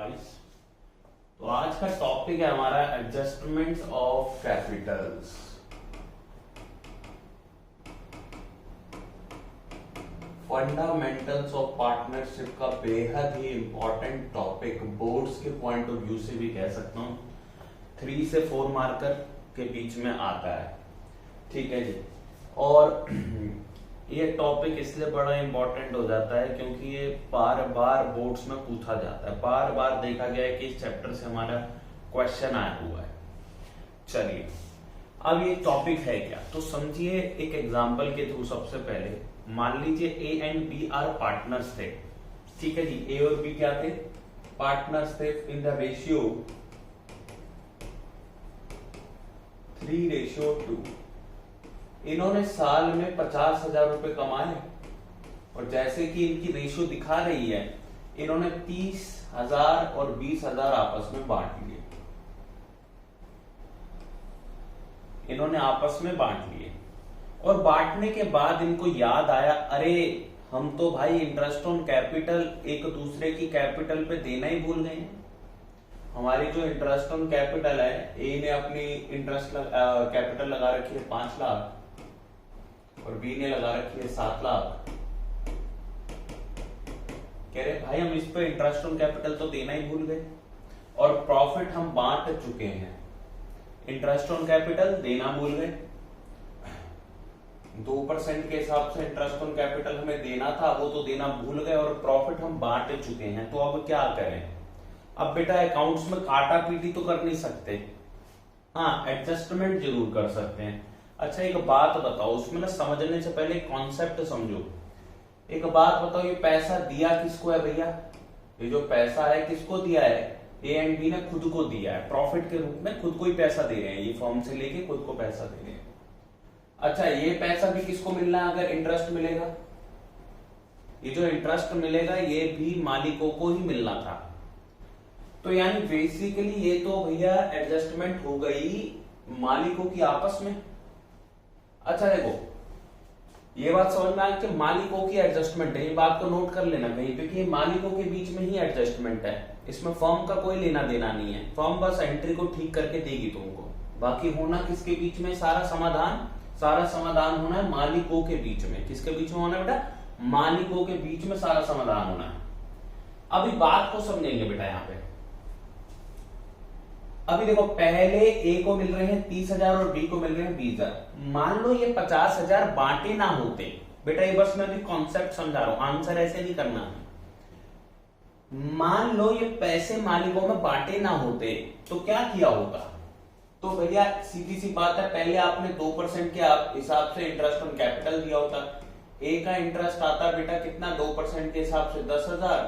Guys. तो आज का टॉपिक है हमारा adjustments of Capitals. Fundamentals of partnership का बेहद ही इंपॉर्टेंट टॉपिक, बोर्ड्स के पॉइंट ऑफ व्यू से भी कह सकता हूँ 3 से 4 मार्कर के बीच में आता है। ठीक है जी। और ये टॉपिक इसलिए बड़ा इंपॉर्टेंट हो जाता है क्योंकि ये बार बार बोर्ड्स में पूछा जाता है, बार बार देखा गया है कि इस चैप्टर से हमारा क्वेश्चन आया हुआ है। चलिए, अब ये टॉपिक है क्या, तो समझिए एक एग्जांपल के थ्रू। सबसे पहले मान लीजिए A and B are partners थे। ठीक है जी, ए और बी क्या थे? पार्टनर्स थे इन द रेशियो 3:2। इन्होंने साल में 50,000 रुपए कमाए और जैसे कि इनकी रेशियो दिखा रही है, इन्होंने 30,000 और 20,000 आपस में बांट लिए। इन्होंने आपस में बांट लिए और बांटने के बाद इनको याद आया, अरे हम तो भाई इंटरेस्ट ऑन कैपिटल एक दूसरे की कैपिटल पे देना ही भूल गए। हमारी जो इंटरेस्ट ऑन कैपिटल है, ए ने अपनी इंटरेस्ट कैपिटल लगा रखी है 5 लाख और बी ने लगा रखी है 7 लाख। कह रहे भाई हम इस पे इंटरेस्ट ऑन कैपिटल तो देना ही भूल गए और प्रॉफिट हम बांट चुके हैं। इंटरेस्ट ऑन कैपिटल देना भूल गए, 2% के हिसाब से इंटरेस्ट ऑन कैपिटल हमें देना था, वो तो देना भूल गए और प्रॉफिट हम बांट चुके हैं। तो अब क्या करें? अब बेटा अकाउंट्स में काटा पीटी तो कर नहीं सकते, हाँ एडजस्टमेंट जरूर कर सकते हैं। अच्छा एक बात बताओ, उसमें ना समझने से पहले कॉन्सेप्ट समझो। एक बात बताओ, ये पैसा दिया किसको है भैया? ये जो पैसा है किसको दिया है? ए एंड बी ने खुद को दिया है, प्रॉफिट के रूप में खुद को ही पैसा दे रहे हैं। ये फर्म से लेके खुद को पैसा दे रहे हैं। अच्छा ये पैसा भी किसको मिलना है अगर इंटरेस्ट मिलेगा? ये जो इंटरेस्ट मिलेगा ये भी मालिकों को ही मिलना था। तो यानी बेसिकली ये तो भैया एडजस्टमेंट हो गई मालिकों की आपस में। अच्छा देखो, ये बात समझ में आ कि मालिकों की एडजस्टमेंट है, ये बात को नोट कर लेना कहीं पे कि ये मालिकों के बीच में ही एडजस्टमेंट है। इसमें फर्म का कोई लेना देना नहीं है, फर्म बस एंट्री को ठीक करके देगी तुमको। बाकी होना किसके बीच में? सारा समाधान होना है मालिकों के बीच में। किसके बीच में होना है बेटा? मालिकों के बीच में सारा समाधान होना है। अभी बात को समझेंगे बेटा यहाँ पे। अभी देखो, पहले ए को मिल रहे हैं 30,000 और बी को मिल रहे हैं 20,000। मान लो ये 50,000 बांटे ना होते, बेटा ये बस मैं अभी कॉन्सेप्ट समझा रहा हूं, आंसर ऐसे नहीं करना है। मान लो ये पैसे मालिकों में बांटे ना होते तो क्या किया होगा? तो भैया सीधी सी बात है, पहले आपने 2% के हिसाब से इंटरेस्ट ऑन कैपिटल दिया होता। ए का इंटरेस्ट आता बेटा कितना? 2% के हिसाब से 10,000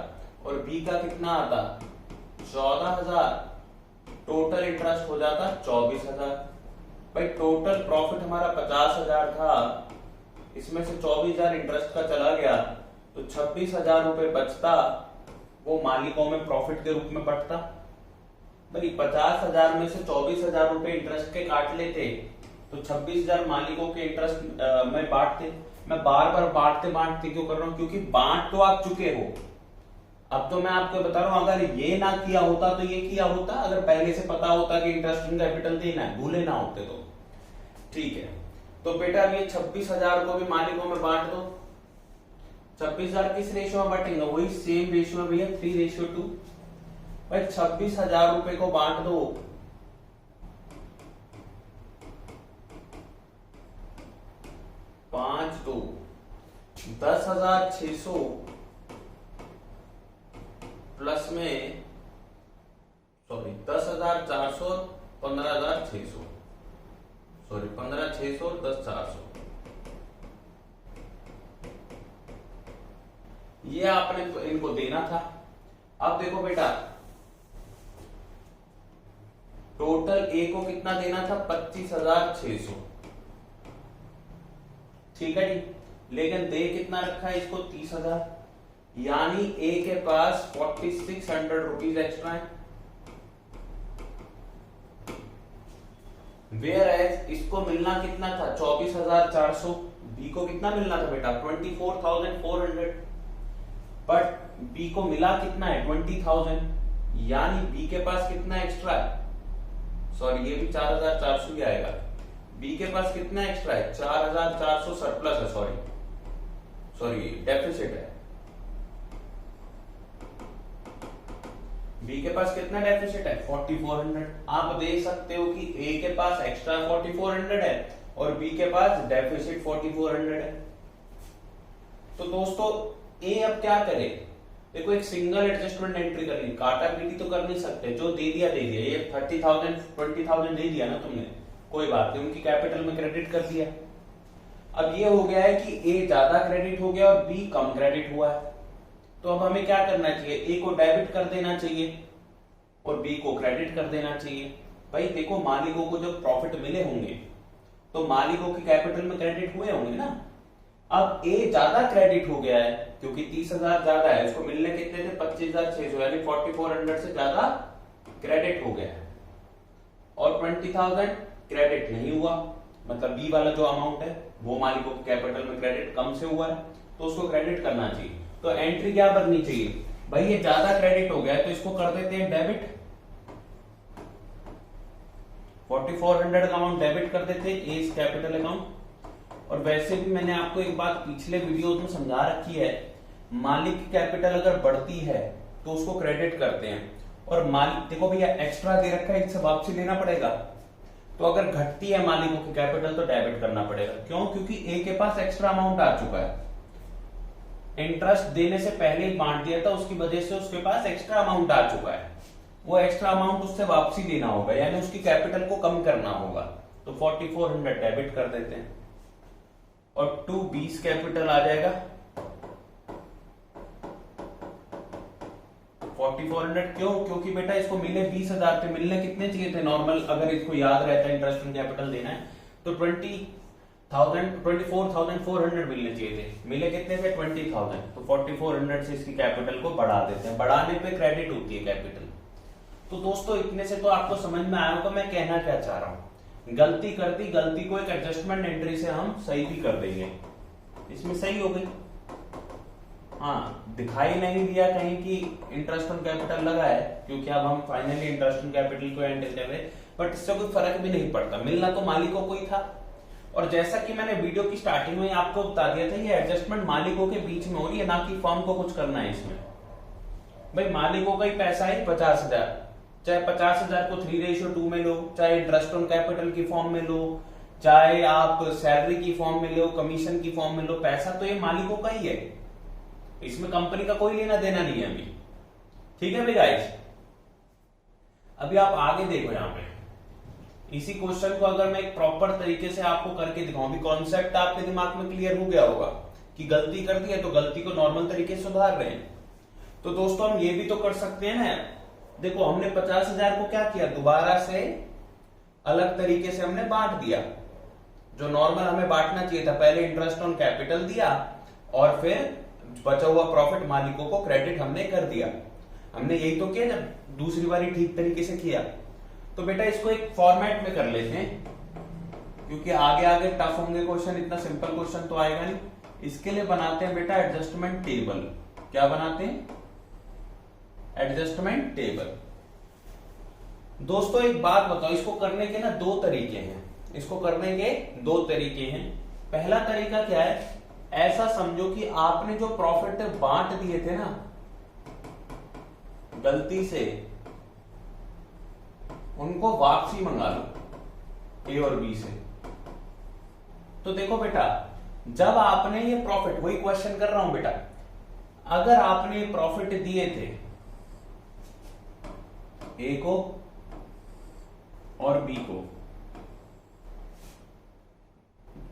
और बी का कितना आता? 14,000। टोटल इंटरेस्ट हो जाता 24,000। भाई टोटल प्रॉफिट हमारा 50,000 था, इसमें से 24,000 इंटरेस्ट का चला गया तो 26,000 रुपए बचता, वो मालिकों में प्रॉफिट के रूप में बंटता। भाई 50,000 में से 24,000 रुपए इंटरेस्ट के काट लेते तो 26,000 मालिकों के इंटरेस्ट में बांटते। मैं बार बार बांटते क्यों कर रहा हूं? क्योंकि बांट तो आप चुके हो। अब तो मैं आपको बता रहा हूं, अगर ये ना किया होता तो ये किया होता। अगर पहले से पता होता कि इंटरेस्ट इन कैपिटल देना है, भूले ना होते तो। ठीक है, तो बेटा अब ये 26,000 को भी मालिकों में बांट दो। 26,000 किस रेशियो में बांटेंगे? वही सेम रेशियो में भैया, 3:2। भाई 26,000 रुपए को बांट दो। पांच दो 10,600 प्लस में 10,400 15,600 15,600 और 10,400। ये आपने इनको देना था। अब देखो बेटा, टोटल ए को कितना देना था? 25,600। ठीक है जी, लेकिन दे कितना रखा है इसको? 30,000। यानी ए के पास 4,600 रुपीज एक्स्ट्रा है। वेयर एज इसको मिलना कितना था? 24,400। बी को कितना मिलना था बेटा? 24,400। बट बी को मिला कितना है? 20,000। यानी बी के पास कितना एक्स्ट्रा है, सॉरी ये भी 4400 ही आएगा। बी के पास कितना एक्स्ट्रा है, 4400 सरप्लस है, सॉरी डेफिसिट है। बी के पास कितना डेफिसिट है, 4400। आप देख सकते हो कि ए के पास एक्स्ट्रा 4400 है और बी के पास डेफिसिट 4400 है। तो दोस्तों ए अब क्या करे, देखो एक सिंगल एडजस्टमेंट एंट्री करनी, काटा पीटी तो कर नहीं सकते, जो दे दिया ये 30,000 20,000 दे दिया ना तुमने, कोई बात नहीं, उनकी कैपिटल में क्रेडिट कर दिया। अब ये हो गया है कि ए ज्यादा क्रेडिट हो गया और बी कम क्रेडिट हुआ है, तो अब हमें क्या करना चाहिए, ए को डेबिट कर देना चाहिए और बी को क्रेडिट कर देना चाहिए। भाई देखो मालिकों को जब प्रॉफिट मिले होंगे तो मालिकों की कैपिटल में क्रेडिट हुए होंगे ना। अब ए ज्यादा क्रेडिट हो गया है क्योंकि 30,000 ज्यादा है, उसको मिलने कितने थे 25,600, यानी 4400 से ज्यादा क्रेडिट हो गया है और 20,000 क्रेडिट नहीं हुआ, मतलब बी वाला जो अमाउंट है वो मालिकों की कैपिटल में क्रेडिट कम से हुआ है तो उसको क्रेडिट करना चाहिए। तो एंट्री क्या बननी चाहिए, भाई ये ज्यादा क्रेडिट हो गया है तो इसको कर देते हैं डेबिट, 4400 का अमाउंट डेबिट कर देते हैं ए कैपिटल अकाउंट। और वैसे भी मैंने आपको एक बात पिछले वीडियो में समझा रखी है, मालिक की कैपिटल अगर बढ़ती है तो उसको क्रेडिट करते हैं, और मालिक देखो भैया एक्स्ट्रा दे रखा है, इससे वापसी लेना पड़ेगा, तो अगर घटती है मालिकों की कैपिटल तो डेबिट करना पड़ेगा। क्यों, क्योंकि ए के पास एक्स्ट्रा अमाउंट आ चुका है, इंटरेस्ट देने से पहले ही बांट दिया था, उसकी वजह से उसके पास एक्स्ट्रा अमाउंट आ चुका है, वो एक्स्ट्रा अमाउंट उससे वापसी लेना होगा, यानी उसकी कैपिटल को कम करना होगा, तो 4400 डेबिट कर देते हैं और 2 बीस कैपिटल आ जाएगा 4400। क्यों, क्योंकि बेटा इसको मिले 20,000 थे, मिलने कितने चाहिए थे नॉर्मल, अगर इसको याद रहता है इंटरेस्ट एंड कैपिटल देना है तो 24,400 मिलने चाहिए थे, मिले कितने थे 20,000, तो 4400 से इसकी कैपिटल को बढ़ा देते हैं, बढ़ाने पे क्रेडिट होती है कैपिटल। तो दोस्तों इतने से तो आपको समझ में आया होगा मैं कहना क्या चाह रहा हूं, गलती कर दी, गलती को एक एडजस्टमेंट एंट्री से हम सही भी कर देंगे, इसमें सही हो गई। हाँ, दिखाई नहीं दिया कहीं कि इंटरेस्ट ऑन कैपिटल लगा है, क्योंकि अब हम फाइनली इंटरेस्ट ऑन कैपिटल को एंटर कर रहे हैं, बट इससे कोई फर्क भी नहीं पड़ता, मिलना तो मालिकों को ही था। और जैसा कि मैंने वीडियो की स्टार्टिंग में आपको बता दिया था, ये एडजस्टमेंट मालिकों के बीच में हो रही है, ना कि फर्म को कुछ करना है इसमें। भाई मालिकों का ही पैसा है 50,000, चाहे 50,000 को 3:2 में लो, चाहे इंटरेस्ट ऑन कैपिटल की फॉर्म में लो, चाहे आप सैलरी की फॉर्म में लो, कमीशन की फॉर्म में लो, पैसा तो ये मालिकों का ही है, इसमें कंपनी का कोई लेना देना नहीं है अभी। ठीक है भाई गाइस, अभी आप आगे देखो, यहां पे इसी क्वेश्चन को अगर मैं एक प्रॉपर तरीके से आपको करके दिखाऊं, भी कॉन्सेप्ट आपके दिमाग में क्लियर हो गया होगा कि गलती कर दी है तो गलती को नॉर्मल तरीके से सुधार रहे हैं। तो दोस्तों हम ये भी तो कर सकते हैं ना, देखो हमने 50,000 को क्या किया, दोबारा से अलग तरीके से हमने बांट दिया, जो नॉर्मल हमें बांटना चाहिए था, पहले इंटरेस्ट ऑन कैपिटल दिया और फिर बचा हुआ प्रॉफिट मालिकों को क्रेडिट हमने कर दिया। हमने यही तो किया जब दूसरी बारी ठीक तरीके से किया। तो बेटा इसको एक फॉर्मेट में कर लेते हैं, क्योंकि आगे आगे टफ होंगे क्वेश्चन, इतना सिंपल क्वेश्चन तो आएगा नहीं। इसके लिए बनाते हैं बेटा एडजस्टमेंट टेबल। क्या बनाते हैं, एडजस्टमेंट टेबल। दोस्तों एक बात बताओ, इसको करने के ना दो तरीके हैं, इसको करने के दो तरीके हैं। पहला तरीका क्या है, ऐसा समझो कि आपने जो प्रॉफिट बांट दिए थे ना गलती से, उनको वापसी मंगा लो ए और बी से। तो देखो बेटा, जब आपने ये प्रॉफिट, वही क्वेश्चन कर रहा हूं बेटा, अगर आपने ये प्रॉफिट दिए थे ए को और बी को,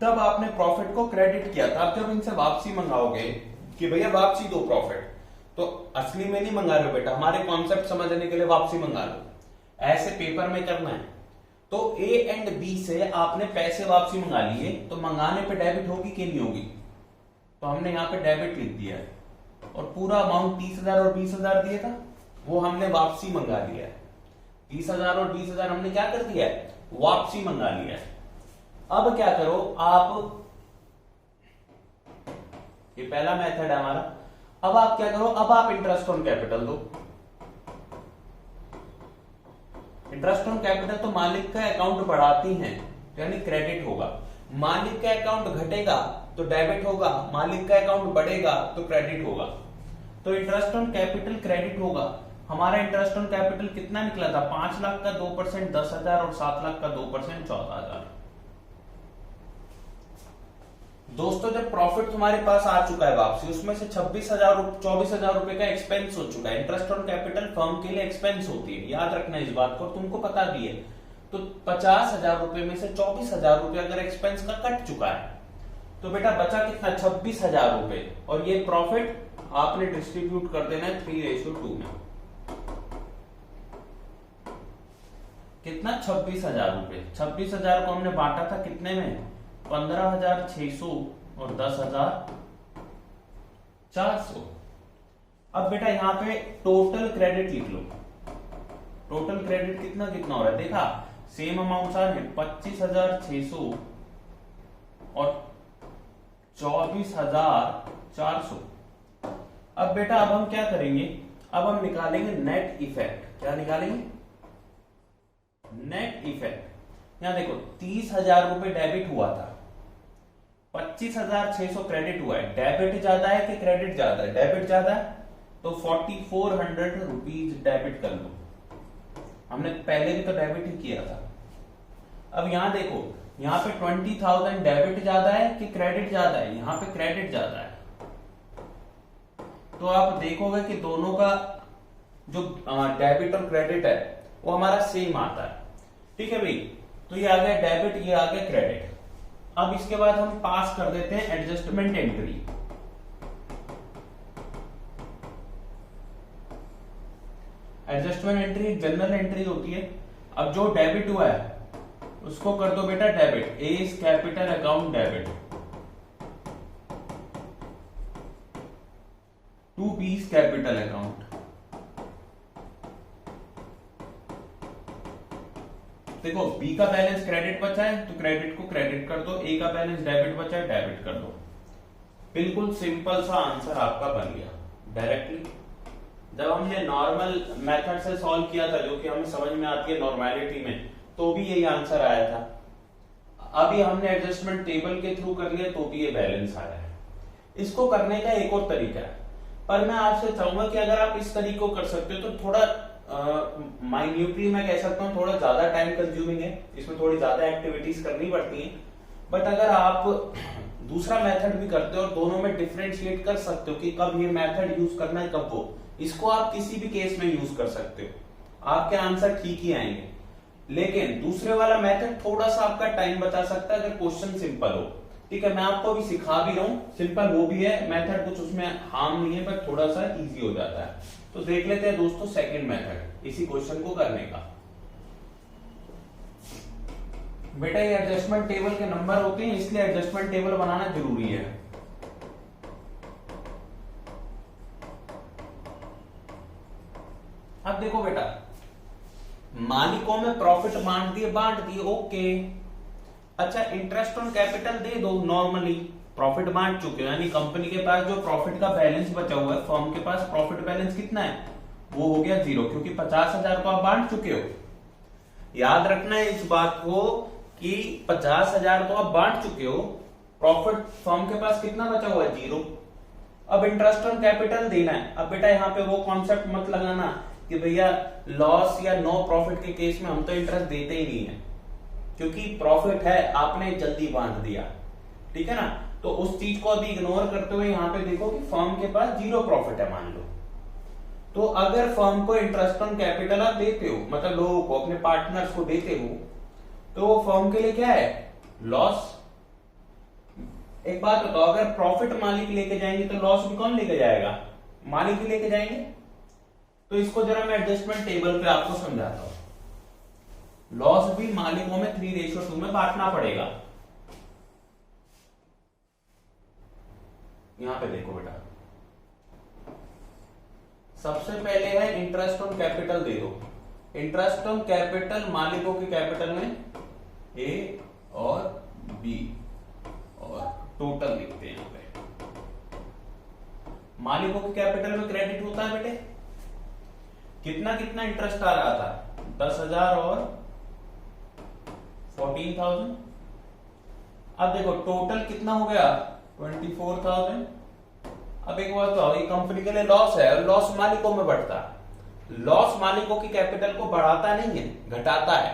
तब आपने प्रॉफिट को क्रेडिट किया था। अब जब इनसे वापसी मंगाओगे कि भैया वापसी दो प्रॉफिट, तो असली में नहीं मंगा रहे हो बेटा, हमारे कॉन्सेप्ट समझने के लिए वापसी मंगा लो, ऐसे पेपर में करना है। तो ए एंड बी से आपने पैसे वापसी मंगा लिए, तो मंगाने पे डेबिट होगी कि नहीं होगी, तो हमने यहाँ पे डेबिट लिख दिया है, और पूरा अमाउंट 30,000 और 20,000 दिया था वो हमने वापसी मंगा लिया है। 30,000 और 20,000 हमने क्या कर दिया है, वापसी मंगा लिया है। अब क्या करो आप, ये पहला मेथड है हमारा। अब आप क्या करो, अब आप इंटरेस्ट ऑन कैपिटल दो, इंटरेस्ट ऑन कैपिटल तो मालिक का अकाउंट बढ़ाती हैं, यानी क्रेडिट होगा। मालिक का अकाउंट घटेगा तो डेबिट होगा, मालिक का अकाउंट बढ़ेगा तो क्रेडिट होगा। तो इंटरेस्ट ऑन कैपिटल क्रेडिट होगा। हमारा इंटरेस्ट ऑन कैपिटल कितना निकला था? 5 लाख का 2% 10,000 और 7 लाख का 2% 14,000। दोस्तों जब प्रॉफिट तुम्हारे पास आ चुका है वापसी, उसमें से 24,000 रुपए का एक्सपेंस हो चुका है। इंटरेस्ट ऑन कैपिटल फर्म के लिए एक्सपेंस होती है, याद रखना इस बात को, तुमको पता भी है। तो 50,000 रुपए में से 24,000 रुपए अगर एक्सपेंस का कट चुका है तो बेटा बचा कितना? 26,000 रुपए। और ये प्रॉफिट आपने डिस्ट्रीब्यूट कर देना है 3:2 में। कितना? 26,000 रुपए। 26,000 को हमने बांटा था कितने में? 15,600 और 10,400। अब बेटा यहां पे टोटल क्रेडिट लिख लो। टोटल क्रेडिट कितना कितना हो रहा है? देखा, सेम अमाउंट आ रहे 25,600 और 24,400। अब बेटा अब हम क्या करेंगे? अब हम निकालेंगे नेट इफेक्ट। क्या निकालेंगे? Net effect. यहां देखो 30,000 रुपए डेबिट हुआ था, 25,600 क्रेडिट हुआ है। डेबिट ज्यादा है कि क्रेडिट ज्यादा है? डेबिट ज्यादा है तो 4,400 रुपीज डेबिट कर लो। हमने पहले भी तो डेबिट ही किया था। अब यहां देखो, यहां पे 20,000 डेबिट ज्यादा है कि क्रेडिट ज्यादा है? यहां पे क्रेडिट ज्यादा है। तो आप देखोगे कि दोनों का जो डेबिट और क्रेडिट है वो हमारा सेम आता है। ठीक है भाई, तो ये आ गया डेबिट, ये आ गया क्रेडिट। अब इसके बाद हम पास कर देते हैं adjustment entry. Adjustment entry general entry होती है। अब जो डेबिट हुआ है उसको कर दो बेटा debit. A is capital account debit to B is capital account. देखो बी का बैलेंस क्रेडिट बचा है तो क्रेडिट को क्रेडिट कर दो, ए का बैलेंस डेबिट बचा है डेबिट कर दो। बिल्कुल सिंपल सा आंसर आपका बन गया डायरेक्टली। जब हमने नॉर्मल मेथड से सॉल्व किया था, जो कि हमें समझ में आती है नॉर्मेलिटी में, तो भी यही आंसर आया था। अभी हमने एडजस्टमेंट टेबल के थ्रू कर लिया तो भी ये बैलेंस आया है। इसको करने का एक और तरीका है, पर मैं आपसे चाहूंगा कि अगर आप इस तरीके को कर सकते हो तो थोड़ा माइन्यूटली मैं कह सकता हूँ थोड़ा ज्यादा टाइम कंज्यूमिंग है, इसमें थोड़ी ज्यादा एक्टिविटीज करनी पड़ती हैं। बट अगर आप दूसरा मेथड भी करते हो और दोनों में डिफरेंशिएट कर सकते हो कि कब ये मेथड यूज करना है कब वो, इसको आप किसी भी केस में यूज कर सकते हो, आपके आंसर ठीक ही आएंगे। लेकिन दूसरे वाला मेथड थोड़ा सा आपका टाइम बचा सकता है अगर क्वेश्चन सिंपल हो। ठीक है, मैं आपको अभी सिखा भी रहा हूँ, सिंपल वो भी है मेथड, कुछ उसमें हार्म नहीं है, बट थोड़ा सा इजी हो जाता है। तो देख लेते हैं दोस्तों सेकंड मेथड इसी क्वेश्चन को करने का। बेटा ये एडजस्टमेंट टेबल के नंबर होते हैं, इसलिए एडजस्टमेंट टेबल बनाना जरूरी है। अब देखो बेटा, मालिकों में प्रॉफिट बांट दिए ओके। अच्छा इंटरेस्ट ऑन कैपिटल दे दो नॉर्मली, प्रॉफिट बांट चुके हो, यानी कंपनी के पास जो प्रॉफिट का बैलेंस बचा हुआ है, फर्म के पास प्रॉफिट बैलेंस कितना है? वो हो गया 0, क्योंकि 50,000 को आप बांट चुके हो। याद रखना है इस बात को कि 50,000 तो आप बांट चुके हो, प्रॉफिट फर्म के पास कितना बचा हुआ है? 0। अब इंटरेस्ट ऑन कैपिटल देना है। अब बेटा यहाँ पे वो कॉन्सेप्ट मत लगाना कि भैया लॉस या नो प्रॉफिट के केस में हम तो इंटरेस्ट देते ही नहीं है, क्योंकि प्रॉफिट है आपने जल्दी बांट दिया। ठीक है ना, तो उस चीज को अभी इग्नोर करते हुए यहाँ पे देखो कि फर्म के पास 0 प्रॉफिट है मान लो। तो अगर फर्म को इंटरेस्ट ऑन कैपिटल आप देते हो, मतलब लोगों को, अपने पार्टनर्स को देते हो, तो वो फर्म के लिए क्या है? लॉस। एक बात बताओ, अगर प्रॉफिट मालिक लेके जाएंगे तो लॉस भी कौन लेके जाएगा? मालिक ही लेके जाएंगे। तो इसको जरा मैं एडजस्टमेंट टेबल पे आपको समझाता हूं। लॉस भी मालिकों में 3:2 में बांटना पड़ेगा। यहां पे देखो बेटा, सबसे पहले है इंटरेस्ट ऑन कैपिटल दे दो। इंटरेस्ट ऑन कैपिटल मालिकों के कैपिटल में ए और बी, और टोटल लिखते हैं यहां पे। मालिकों के कैपिटल में क्रेडिट होता है बेटे, कितना कितना इंटरेस्ट आ रहा था? 10,000 और 14,000। अब देखो टोटल कितना हो गया 24,000। अब एक बात बताओ, ये कंपनी के लिए लॉस है और लॉस मालिकों में बढ़ता है। लॉस मालिकों की कैपिटल को बढ़ाता नहीं है, घटाता है।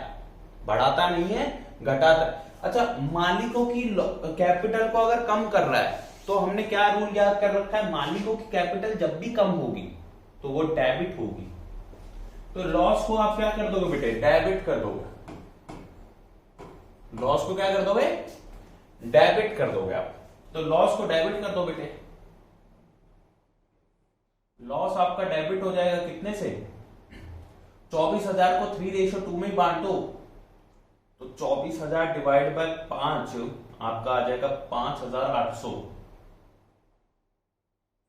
बढ़ाता नहीं है, घटाता है। अच्छा, मालिकों की कैपिटल को अगर कम कर रहा है तो हमने क्या रूल याद कर रखा है, मालिकों की कैपिटल जब भी कम होगी तो वो डेबिट होगी। तो लॉस को आप क्या कर दोगे बेटे, डेबिट कर दोगे। लॉस को क्या कर दोगे, डेबिट कर दोगे आप। तो लॉस को डेबिट कर दो बेटे। लॉस आपका डेबिट हो जाएगा कितने से, 24,000 को 3:2 में बांट दो तो 24,000 डिवाइड बाय 5 आपका आ जाएगा 5,800।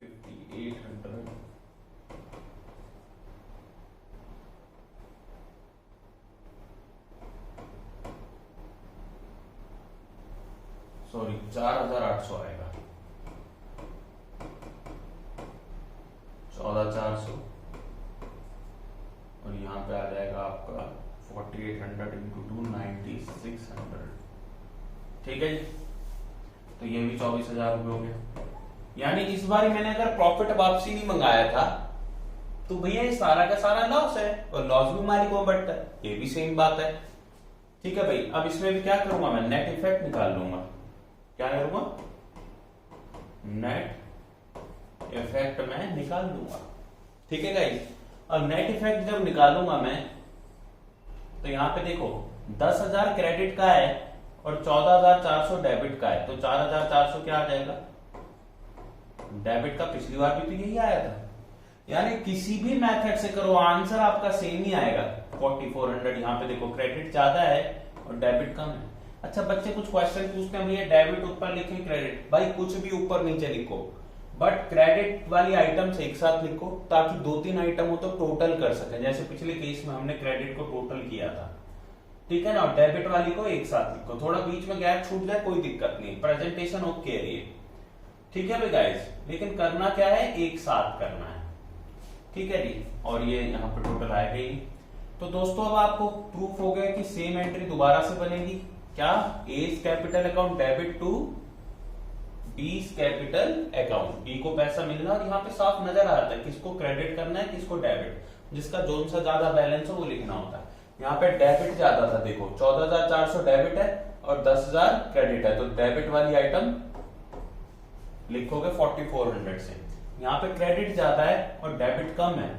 5,800 सॉरी 4,800 आएगा। 14,400 और यहाँ पे आ जाएगा आपका 4,800 इंटू 2 9,600। ठीक है जी, तो ये भी 24,000 रुपये हो गया। यानी इस बार मैंने अगर प्रॉफिट वापसी नहीं मंगाया था तो भैया ये सारा का सारा लॉस है और लॉस भी मालिकों में बढ़ता है, ये भी सेम बात है। ठीक है भाई, अब इसमें भी क्या करूंगा मैं, नेट इफेक्ट निकाल लूंगा। क्या करूंगा, नेट इफेक्ट मैं निकाल लूंगा। ठीक है गाइस, अब नेट इफेक्ट जब निकालूंगा मैं तो यहां पे देखो 10,000 क्रेडिट का है और 14,400 डेबिट का है, तो 4,400 क्या आ जाएगा, डेबिट का। पिछली बार भी तो यही आया था। यानी किसी भी मेथड से करो आंसर आपका सेम ही आएगा। 4,400 यहाँ पे देखो क्रेडिट ज्यादा है और डेबिट कम है। अच्छा बच्चे कुछ क्वेश्चन पूछते हैं भैया डेबिट ऊपर लिखें क्रेडिट, भाई कुछ भी ऊपर नीचे लिखो बट क्रेडिट वाली आइटम से एक साथ लिखो ताकि 2-3 आइटम हो तो टोटल कर सके। जैसे पिछले केस में हमने क्रेडिट को टोटल किया था, ठीक है ना, और डेबिट वाली को एक साथ लिखो। थोड़ा बीच में गैप छूट जाए कोई दिक्कत नहीं, प्रेजेंटेशन ओके है ये। ठीक है भाई गाइस, लेकिन करना क्या है, एक साथ करना है। ठीक है जी, और ये यहाँ पे टोटल आएगा ही। तो दोस्तों अब आपको प्रूफ हो गया कि सेम एंट्री दोबारा से बनेगी। क्या, A's capital account debit to B's capital account. B को पैसा मिलना और यहाँ पे साफ नजर आ जाता है किसको क्रेडिट करना है किसको डेबिट, जिसका जोन सा ज्यादा बैलेंस हो वो लिखना होता है। यहाँ पे डेबिट ज्यादा था, देखो 14,400 डेबिट है और 10,000 क्रेडिट है, तो डेबिट वाली आइटम लिखोगे 4,400 से। यहाँ पे क्रेडिट ज्यादा है और डेबिट कम है,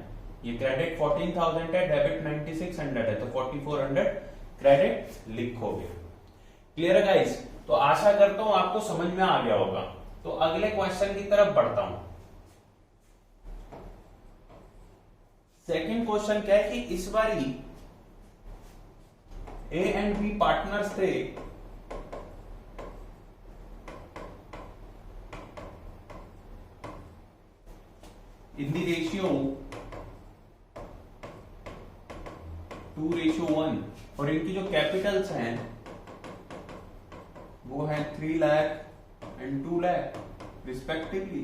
ये क्रेडिट 14,000 है, डेबिट 9,600 है, तो 4,400 क्रेडिट लिखोगे। क्लियर है गाइस? तो आशा करता हूं आपको समझ में आ गया होगा। तो अगले क्वेश्चन की तरफ बढ़ता हूं। सेकंड क्वेश्चन क्या है कि इस बारी ए एंड बी पार्टनर्स थे, इन द रेशियो 2:1 और इनकी जो कैपिटल्स हैं वो है 3 लाख एंड 2 लाख रिस्पेक्टिवली।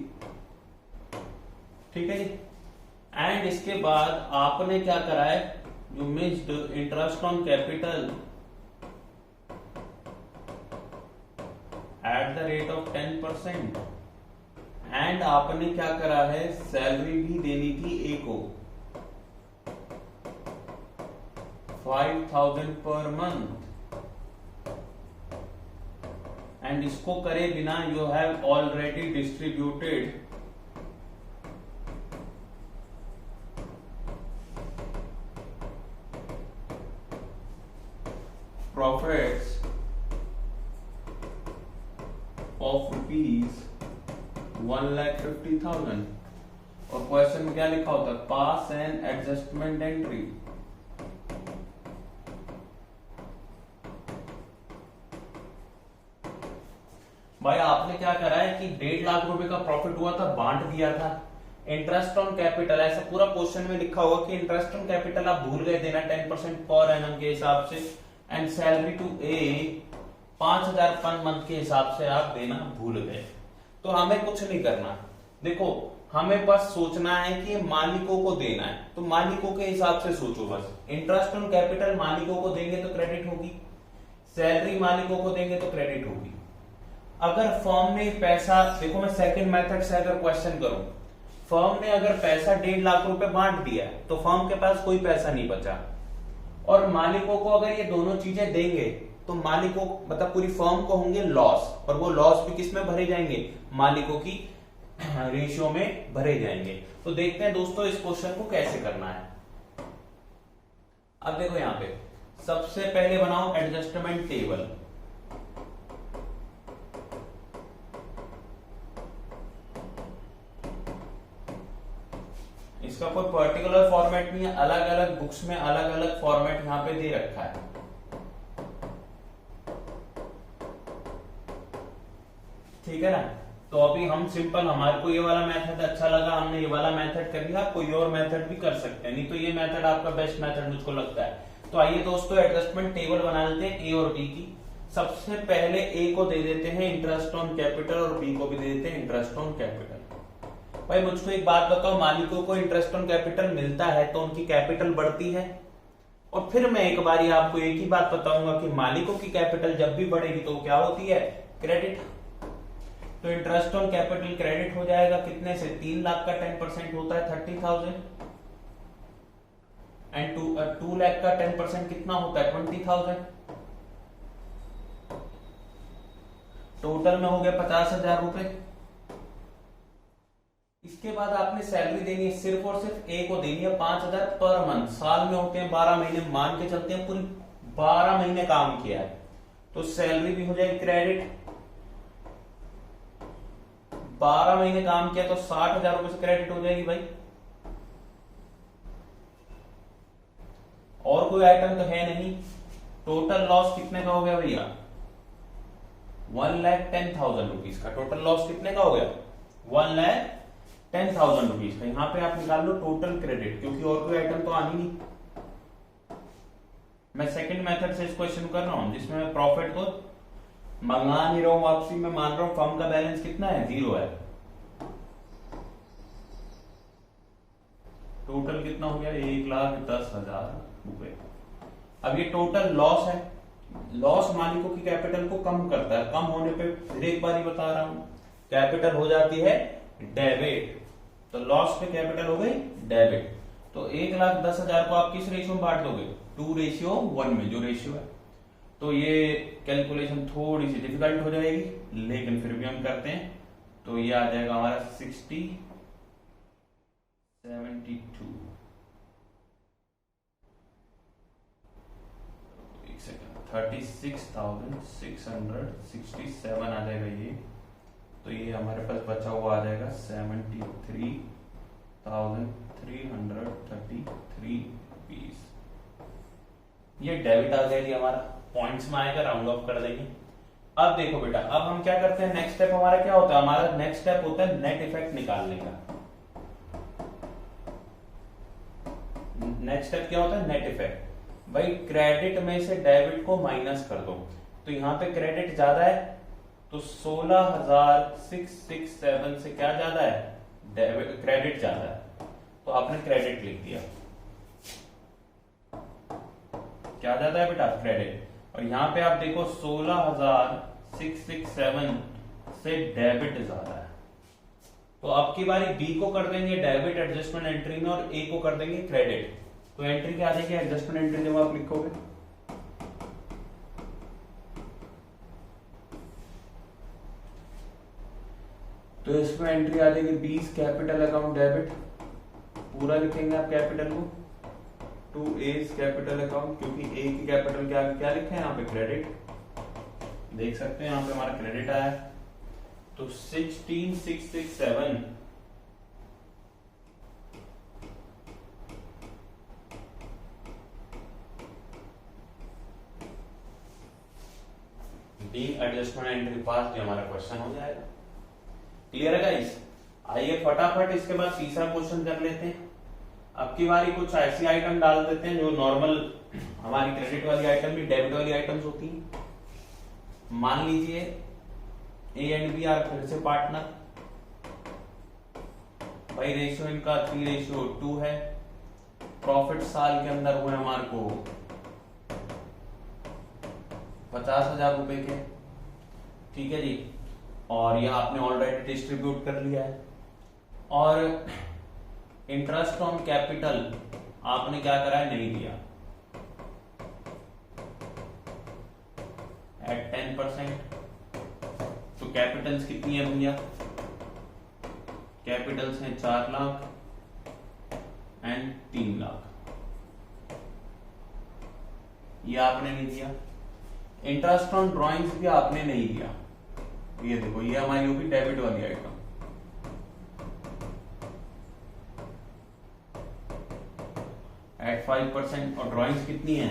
ठीक है जी, एंड इसके बाद आपने क्या करा है, जो missed interest on capital at the rate of 10%, and आपने क्या करा है, सैलरी भी देनी थी ए को 5,000 पर मंथ, एंड इसको करे बिना you have already distributed profits of ₹1,50,000। और क्वेश्चन में क्या लिखा होता है, पास एन एडजस्टमेंट एंट्री। भाई आपने क्या करा है कि 1.5 लाख रुपए का प्रॉफिट हुआ था, बांट दिया था। इंटरेस्ट ऑन कैपिटल ऐसा पूरा क्वेश्चन में लिखा होगा कि इंटरेस्ट ऑन कैपिटल आप भूल गए देना 10% पर एनम के हिसाब से, and salary to A 5,000 per month के हिसाब से आप देना भूल गए। तो हमें कुछ नहीं करना, देखो हमें बस सोचना है कि मालिकों को देना है, तो मालिकों के हिसाब से सोचो बस। इंटरेस्ट ऑन कैपिटल मालिकों को देंगे तो क्रेडिट होगी, सैलरी मालिकों को देंगे तो क्रेडिट होगी। अगर फर्म ने पैसा, देखो मैं सेकंड मेथड से अगर क्वेश्चन करूं, फर्म ने अगर पैसा 1.5 लाख रुपए बांट दिया तो फर्म के पास कोई पैसा नहीं बचा, और मालिकों को अगर ये दोनों चीजें देंगे तो मालिकों मतलब पूरी फर्म को होंगे लॉस, और वो लॉस भी किस में भरे जाएंगे, मालिकों की रेशियो में भरे जाएंगे। तो देखते हैं दोस्तों इस क्वेश्चन को कैसे करना है। अब देखो यहां पे सबसे पहले बनाओ एडजस्टमेंट टेबल। इसका कोई पर्टिकुलर फॉर्मेट नहीं है, अलग अलग बुक्स में अलग अलग फॉर्मेट यहां पे दे रखा है। ठीक है ना, तो अभी हम सिंपल, हमारे को ये वाला मेथड अच्छा लगा, हमने ये वाला मेथड कर लिया, कोई और मेथड भी कर सकते हैं, नहीं तो ये मेथड आपका बेस्ट मेथड मुझको लगता है। तो आइए दोस्तों एडजस्टमेंट टेबल बना लेते हैं ए और बी की। सबसे पहले ए को दे देते हैं इंटरेस्ट ऑन कैपिटल और बी को भी दे देते हैं इंटरेस्ट ऑन कैपिटल। भाई मुझको एक बात बताओ, मालिकों को इंटरेस्ट ऑन कैपिटल मिलता है तो उनकी कैपिटल बढ़ती है, और फिर मैं एक बारी आपको एक ही बात बताऊंगा कि मालिकों की कैपिटल जब भी बढ़ेगी तो क्या होती है, क्रेडिट। तो इंटरेस्ट ऑन कैपिटल क्रेडिट हो जाएगा कितने से, 3 लाख का 10% होता है 30,000, एंड 2 लाख का 10% कितना होता है 20,000। टोटल में हो गया 50,000 रुपए। इसके बाद आपने सैलरी देनी है सिर्फ और सिर्फ ए को देनी है 5,000 पर मंथ। साल में होते हैं 12 महीने, मान के चलते हैं पूरी 12 महीने काम किया है, तो सैलरी भी हो जाएगी क्रेडिट। 12 महीने काम किया तो 60,000 रुपए से क्रेडिट हो जाएगी भाई। और कोई आइटम तो है नहीं। टोटल लॉस कितने का हो गया भैया, 1,10,000 रुपीज का। टोटल लॉस कितने का हो गया, 1,10,000 रुपीज का। यहां पे आप निकाल लो टोटल क्रेडिट, क्योंकि और कोई आइटम तो आनी नहीं। मैं सेकंड मेथड से इस क्वेश्चन कर रहा हूं जिसमें मैं प्रॉफिट को मंगा नहीं रहा हूं वापसी में, मान रहा हूं फर्म का बैलेंस कितना है, 0 है। टोटल कितना हो गया, 1,10,000 रुपए। अब ये टोटल लॉस है, लॉस मालिकों की कैपिटल को कम करता है। कम होने पे फिर एक बार ही बता रहा हूं, कैपिटल हो जाती है डेबिट, तो लॉस पे कैपिटल हो गई डेबिट। तो 1,10,000 को आप किस रेशियो में बांट दोगे, 2:1 में, जो रेशियो है। तो ये कैलकुलेशन थोड़ी सी डिफिकल्ट हो जाएगी, लेकिन फिर भी हम करते हैं। तो ये आ जाएगा हमारा 60, 72, एक सेकंड, 36,667 आ जाएगा ये। तो ये हमारे पास बचा हुआ आ जाएगा 73,333 रुपीज। ये डेबिट आ जाएगी, हमारा पॉइंट्स में आएगा, राउंड ऑफ कर देंगे। अब देखो बेटा, अब हम क्या करते हैं, नेक्स्ट स्टेप हमारा क्या होता है, हमारा नेक्स्ट स्टेप होता है नेट इफेक्ट निकालने का। नेक्स्ट स्टेप क्या होता है, नेट इफेक्ट। भाई क्रेडिट में से डेबिट को माइनस कर दो, तो यहां पे क्रेडिट ज्यादा है, तो 16,667 से क्या ज्यादा है, डेबिट, क्रेडिट ज्यादा है, तो आपने क्रेडिट लिख दिया। क्या ज्यादा है बेटा, क्रेडिट। और यहां पे आप देखो 16,667 से डेबिट ज्यादा है, तो अब की बारी बी को कर देंगे डेबिट एडजस्टमेंट एंट्री में, और ए को कर देंगे क्रेडिट। तो एंट्री क्या आ जाएगी, एडजस्टमेंट एंट्री जब आप लिखोगे, तो इसमें एंट्री आ जाएगी 20 कैपिटल अकाउंट डेबिट, पूरा लिखेंगे आप कैपिटल को, 2 A's कैपिटल अकाउंट, क्योंकि ए की कैपिटल क्या क्या लिखे हैं यहाँ पे, क्रेडिट। देख सकते हैं यहाँ पे हमारा क्रेडिट आया, तो 16,667 एडजस्टमेंट एंट्री पास, जो हमारा क्वेश्चन हो जाएगा। क्लियर है गाइस? आइए फटाफट इसके बाद तीसरा क्वेश्चन कर लेते हैं। अब की बारी कुछ ऐसी आइटम डाल देते हैं जो नॉर्मल हमारी क्रेडिट वाली आइटम भी डेबिट वाली आइटम्स होती हैं। मान लीजिए ए एंड बी आर फिर से पार्टनर, भाई रेशियो इनका 3:2 है। प्रॉफिट साल के अंदर हुए हमारे को 50,000 रुपए के, ठीक है जी। और यह आपने ऑलरेडी डिस्ट्रीब्यूट कर लिया है। और इंटरेस्ट ऑन कैपिटल आपने क्या करा है, नहीं दिया एट 10%। तो कैपिटल्स कितनी है भैया, कैपिटल्स हैं 4 लाख एंड 3 लाख, ये आपने नहीं दिया। इंटरेस्ट ऑन ड्रॉइंग्स भी आपने नहीं दिया। ये देखो, ये हमारी होगी डेबिट वाली आइटम। एट 5%। और ड्रॉइंग्स कितनी है,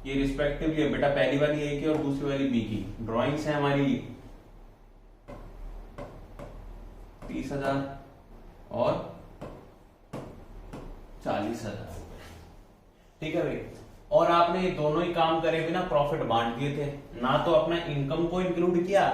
ये रिस्पेक्टिवली है बेटा, पहली वाली ए की और दूसरी वाली बी की। ड्रॉइंग्स है हमारी 30,000 और 40,000, ठीक है भाई। और आपने दोनों ही काम करे बिना प्रॉफिट बांट दिए थे, ना तो अपना इनकम को इंक्लूड किया